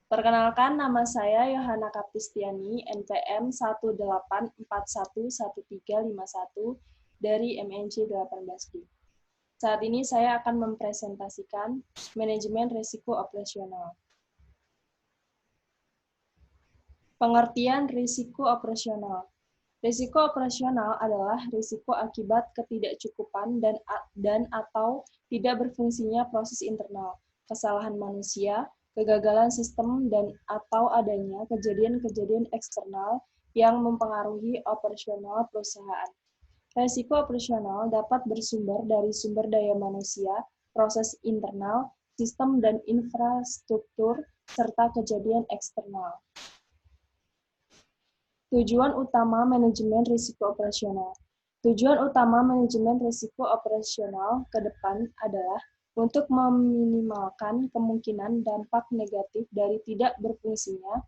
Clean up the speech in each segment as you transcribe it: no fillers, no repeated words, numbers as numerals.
Perkenalkan, nama saya Yohana Kapistiani, NPM 184111351 dari MNC 18D. Saat ini saya akan mempresentasikan manajemen risiko operasional. Pengertian risiko operasional. Risiko operasional adalah risiko akibat ketidakcukupan dan atau tidak berfungsinya proses internal, kesalahan manusia, kegagalan sistem dan atau adanya kejadian-kejadian eksternal yang mempengaruhi operasional perusahaan. Risiko operasional dapat bersumber dari sumber daya manusia, proses internal, sistem dan infrastruktur, serta kejadian eksternal. Tujuan utama manajemen risiko operasional. Tujuan utama manajemen risiko operasional ke depan adalah untuk meminimalkan kemungkinan dampak negatif dari tidak berfungsinya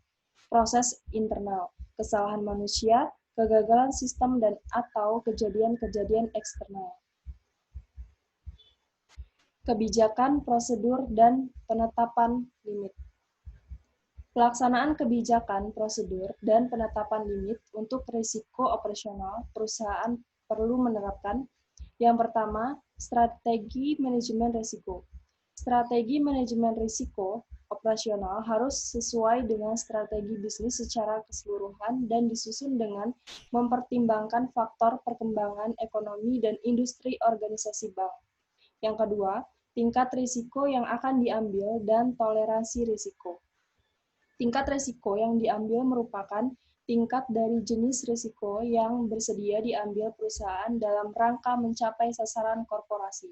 proses internal, kesalahan manusia, kegagalan sistem dan atau kejadian-kejadian eksternal. Kebijakan, prosedur, dan penetapan limit. Pelaksanaan kebijakan, prosedur, dan penetapan limit untuk risiko operasional perusahaan perlu menerapkan yang pertama, strategi manajemen risiko. Strategi manajemen risiko operasional harus sesuai dengan strategi bisnis secara keseluruhan dan disusun dengan mempertimbangkan faktor perkembangan ekonomi dan industri organisasi bank. Yang kedua, tingkat risiko yang akan diambil dan toleransi risiko. Tingkat risiko yang diambil merupakan tingkat dari jenis risiko yang bersedia diambil perusahaan dalam rangka mencapai sasaran korporasi.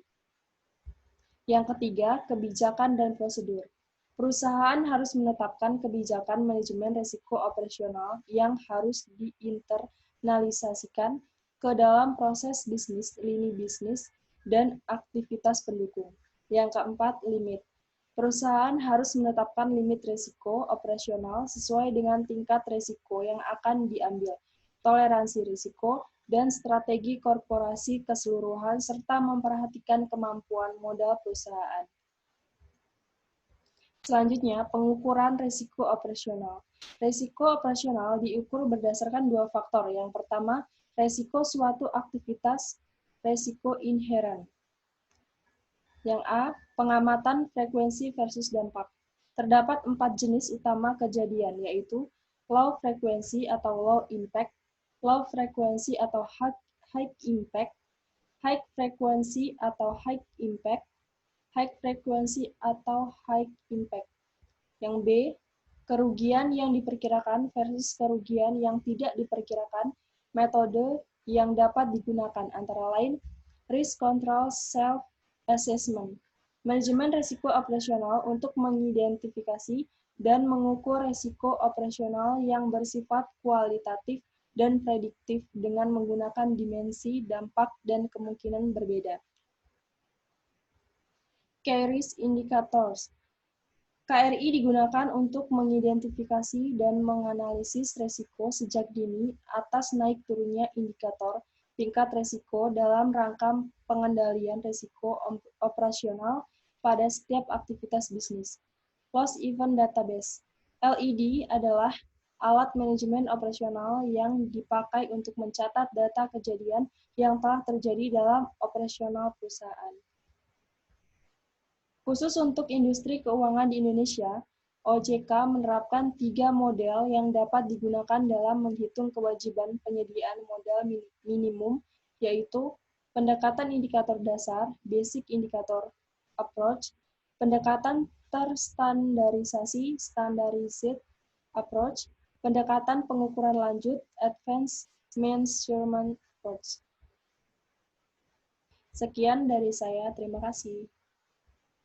Yang ketiga, kebijakan dan prosedur. Perusahaan harus menetapkan kebijakan manajemen risiko operasional yang harus diinternalisasikan ke dalam proses bisnis, lini bisnis, dan aktivitas pendukung. Yang keempat, limit. Perusahaan harus menetapkan limit risiko operasional sesuai dengan tingkat risiko yang akan diambil, toleransi risiko, dan strategi korporasi keseluruhan, serta memperhatikan kemampuan modal perusahaan. Selanjutnya, pengukuran risiko operasional. Risiko operasional diukur berdasarkan dua faktor. Yang pertama, risiko suatu aktivitas, risiko inheren. Yang A, pengamatan frekuensi versus dampak. Terdapat 4 jenis utama kejadian, yaitu low frekuensi atau low impact, low frekuensi atau high impact, high frekuensi atau high impact, high frekuensi atau high impact. Yang B, kerugian yang diperkirakan versus kerugian yang tidak diperkirakan. Metode yang dapat digunakan antara lain risk control, self assessment, manajemen risiko operasional untuk mengidentifikasi dan mengukur risiko operasional yang bersifat kualitatif dan prediktif dengan menggunakan dimensi, dampak, dan kemungkinan berbeda. Key Risk Indicators. KRI digunakan untuk mengidentifikasi dan menganalisis risiko sejak dini atas naik turunnya indikator tingkat risiko dalam rangka pengendalian risiko operasional pada setiap aktivitas bisnis. Loss Event Database (LED) adalah alat manajemen operasional yang dipakai untuk mencatat data kejadian yang telah terjadi dalam operasional perusahaan. Khusus untuk industri keuangan di Indonesia, OJK menerapkan 3 model yang dapat digunakan dalam menghitung kewajiban penyediaan modal minimum, yaitu pendekatan indikator dasar, basic indicator approach, pendekatan terstandarisasi, standardized approach, pendekatan pengukuran lanjut, advanced measurement approach. Sekian dari saya, terima kasih.